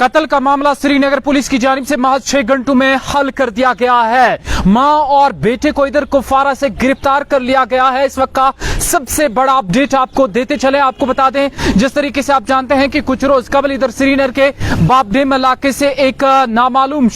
قتل کا معاملہ سری نگر پولیس کی جانب سے محض 6 گھنٹوں میں حل کر دیا گیا ہے۔ ماں اور بیٹے کو ادھر کپوارہ سے گرفتار کر لیا گیا ہے۔ اس وقت کا سب سے بڑا اپڈیٹ آپ کو دیتے چلے، آپ کو بتا دیں جس طریقے سے آپ جانتے ہیں کہ کچھ روز قبل ادھر سری نگر کے بابڈیم علاقے سے ایک نامعلوم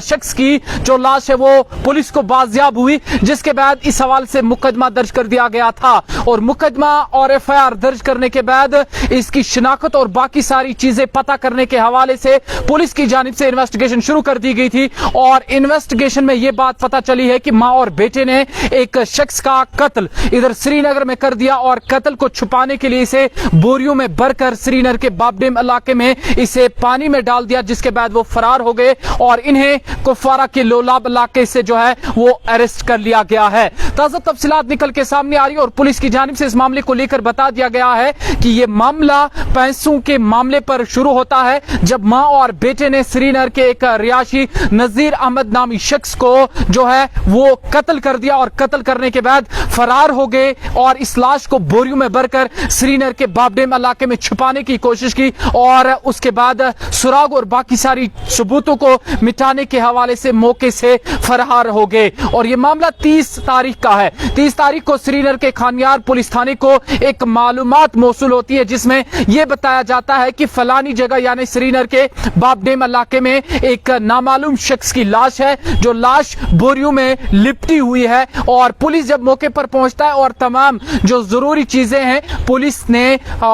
شخص کی جو لاش ہے وہ پولیس کو بازیاب ہوئی، جس کے بعد اس حوالے سے مقدمہ درج کر دیا گیا تھا اور مقدمہ اور FIR درج کرنے کے بعد اس کی شناخت اور باقی ساری چیزیں پتہ کرنے کے حوالے سے پولیس کی جانب سے انویسٹیگیشن شروع کر دی گئی تھی اور انویسٹیگیشن میں یہ بات پتہ چلی ہے کہ ماں اور بیٹے نے ایک شخص کا قتل ادھر سری نگر میں کر دیا اور قتل کو چھپانے کے لیے اسے بوریوں میں بھر کر سری نگر کے بابڈیم علاقے میں اسے پانی میں ڈال دیا، جس کے بعد وہ فرار ہو گئے اور انہیں کپوارہ کے لولاب علاقے سے جو ہے وہ اریسٹ کر لیا گیا ہے۔ تازہ تفصیلات نکل کے سامنے آ رہی اور پولیس کی جانب سے اس معاملے کو لے کر بتا دیا گیا ہے کہ یہ معاملہ پیسوں کے معاملے پر شروع ہوتا ہے، جب ماں اور بیٹے نے سری نگر کے ایک رہائشی نذیر احمد نامی شخص کو جو ہے وہ قتل کر دیا اور قتل کرنے کے بعد فرار ہو گئے اور اس لاش کو بوریوں میں بھر کر سری نگر کے بابڈیم علاقے میں چھپانے کی کوشش کی اور اس کے بعد سراغ اور باقی ساری ثبوتوں کو مٹانے کے حوالے سے موقع سے فرار ہو گئے اور یہ معاملہ 30 تاریخ کا ہے۔ 30 تاریخ کو سری نگر کے خانیار پولیس تھانے کو ایک معلومات موصول ہوتی ہے جس میں یہ بتایا جاتا ہے کہ فلانی جگہ یعنی سری نگر کے بابڈیم علاقے میں ایک نامعلوم شخص کی لاش ہے، جو لاش بوریوں میں لپٹی ہوئی ہے اور پولیس جب موقع پر پہنچتا ہے اور تمام جو ضروری چیزیں ہیں پولیس نے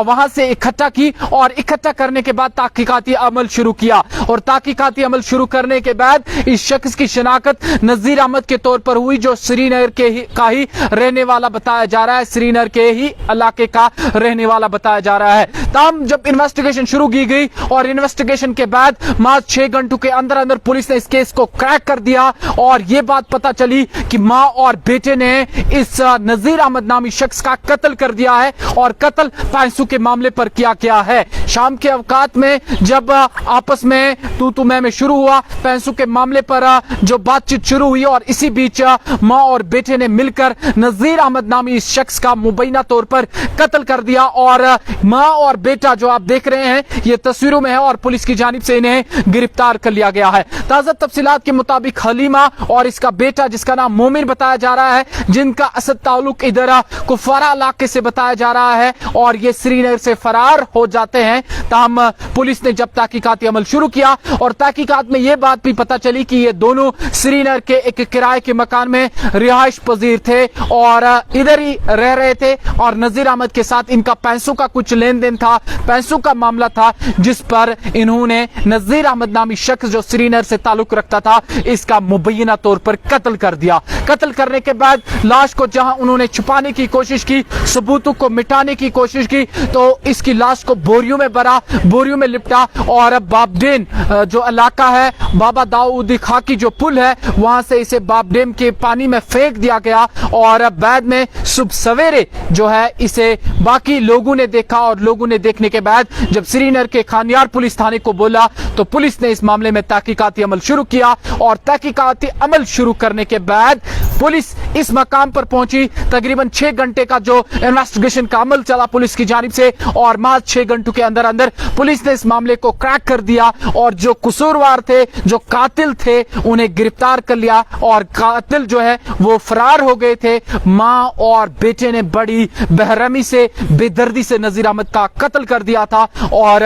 وہاں سے اکٹھا کی اور اکٹھا کرنے کے بعد تحقیقاتی عمل شروع کیا اور تحقیقاتی عمل شروع کرنے کے بعد اس شخص کی شناخت نذیر احمد کے طور پر ہوئی، جو سری نگر کا ہی رہنے والا بتایا جا رہا ہے، سری نگر کے ہی علاقے کا رہنے والا بتایا جا رہا ہے۔ تاہم جب انویسٹیگیشن شروع کی گئی اور انویسٹیگیشن کے بعد محض 6 گھنٹوں کے اندر اندر پولیس نے اس کیس کو کریک کر دیا اور یہ بات پتہ چلی کہ ماں اور بیٹے نے اس نذیر احمد نامی شخص کا قتل کر دیا ہے اور قتل پیسوں کے معاملے پر کیا گیا ہے۔ شام کے اوقات میں جب آپس میں تو میں شروع ہوا، پیسوں کے معاملے پر جو بات چیت شروع ہوئی اور اسی بیچ ماں اور بیٹے نے مل کر نذیر احمد نامی اس شخص کا مبینہ طور پر قتل کر دیا اور ماں اور بیٹا جو آپ دیکھ رہے ہیں یہ تصویروں میں ہے اور پولیس کی جانب سے انہیں گرفتار کر لیا گیا ہے۔ تازہ تفصیلات کے مطابق حلیمہ اور اس کا بیٹا جس کا نام مومن بتایا جا رہا ہے، جن کا اصل تعلق ادھر کپوارہ علاقے سے بتایا جا رہا ہے اور یہ سری نگر سے فرار ہو جاتے ہیں، تاہم پولیس نے جب تحقیقاتی عمل شروع کیا اور تحقیقات میں یہ بات بھی پتہ چلی کہ یہ دونوں سری نگر کے ایک کرائے کے مکان میں رہائش پذیر تھے اور ادھر ہی رہ رہے تھے اور نذیر احمد کے ساتھ ان کا پیسوں کا کچھ لین دین تھا، پیسوں کا معاملہ تھا، جس پر انہوں نے نذیر احمد نامی شخص جو سری نگر سے تعلق رکھتا تھا اس کا مبینہ طور پر قتل کر دیا۔ قتل کرنے کے بعد لاش کو جہاں انہوں نے چھپانے کی کوشش کی، ثبوتوں کو مٹانے کی کوشش کی، تو اس کی لاش کو بوریوں میں بھرا، بوریوں میں لپٹا اور بابڈیم جو علاقہ ہے، بابا داؤد خاکی جو پل ہے وہاں سے اسے بابڈیم کے پانی میں پھینک دیا گیا اور بعد میں صبح سویرے جو ہے اسے باقی لوگوں نے دیکھا اور لوگوں نے دیکھنے کے بعد جب سری نگر کے خانیار پولیس تھانے کو بولا تو پولیس نے اس معاملے میں تحقیقاتی عمل شروع کیا اور تحقیقاتی عمل شروع کرنے کے بعد پولیس اس مقام پر پہنچی۔ تقریباً 6 گھنٹے کا جو انویسٹیگیشن کا عمل چلا پولیس کی جانب سے اور محض 6 گھنٹوں کے اندر اندر پولیس نے اس معاملے کو کریک کر دیا اور جو قصوروار تھے، جو قاتل تھے، انہیں گرفتار کر لیا اور قاتل جو ہے وہ فرار ہو گئے تھے۔ ماں اور بیٹے نے بڑی بے سے بے دردی سے نذیر احمد کا قتل کر دیا تھا اور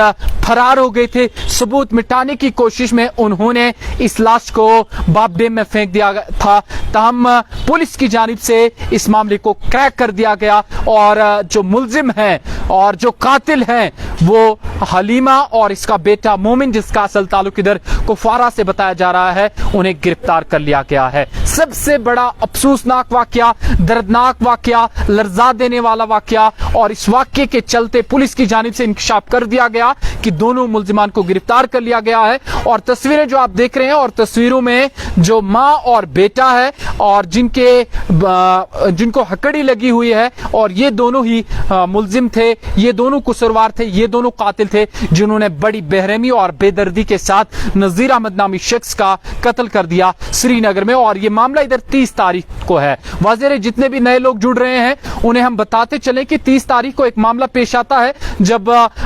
فرار ہو گئے تھے۔ ثبوت مٹانے کی کوشش میں انہوں نے اس لاش کو بابڈیم میں پھینک دیا تھا، تاہم پولیس کی جانب سے اس معاملے کو کریک کر دیا گیا اور جو ملزم ہیں اور جو قاتل ہیں وہ حلیمہ اور اس کا بیٹا مومن جس کا اصل تعلق ادھر کپوارہ سے بتایا جا رہا ہے، انہیں گرفتار کر لیا گیا ہے۔ سب سے بڑا افسوسناک واقعہ، دردناک واقعہ، لرزا دینے والا واقعہ اور اس واقعے کے چلتے پولیس کی جانب سے انکشاف کر دیا گیا کہ دونوں ملزمان کو گرفتار کر لیا گیا ہے اور تصویریں جو آپ دیکھ رہے ہیں اور تصویروں میں جو ماں اور بیٹا ہے اور جن کو ہکڑی لگی ہوئی ہے اور یہ دونوں ہی ملزم تھے، یہ دونوں قصوروار تھے، یہ دونوں قاتل تھے جنہوں نے بڑی بے اور بے دردی کے ساتھ نذیر احمد نامی شخص کا قتل کر دیا سری نگر میں اور یہ معاملہ ادھر 30 تاریخ کو ہے۔ واضح ہے جتنے بھی نئے لوگ جڑ رہے ہیں انہیں ہم بتاتے چلیں کہ 30 تاریخ کو ایک معاملہ پیش آتا ہے جب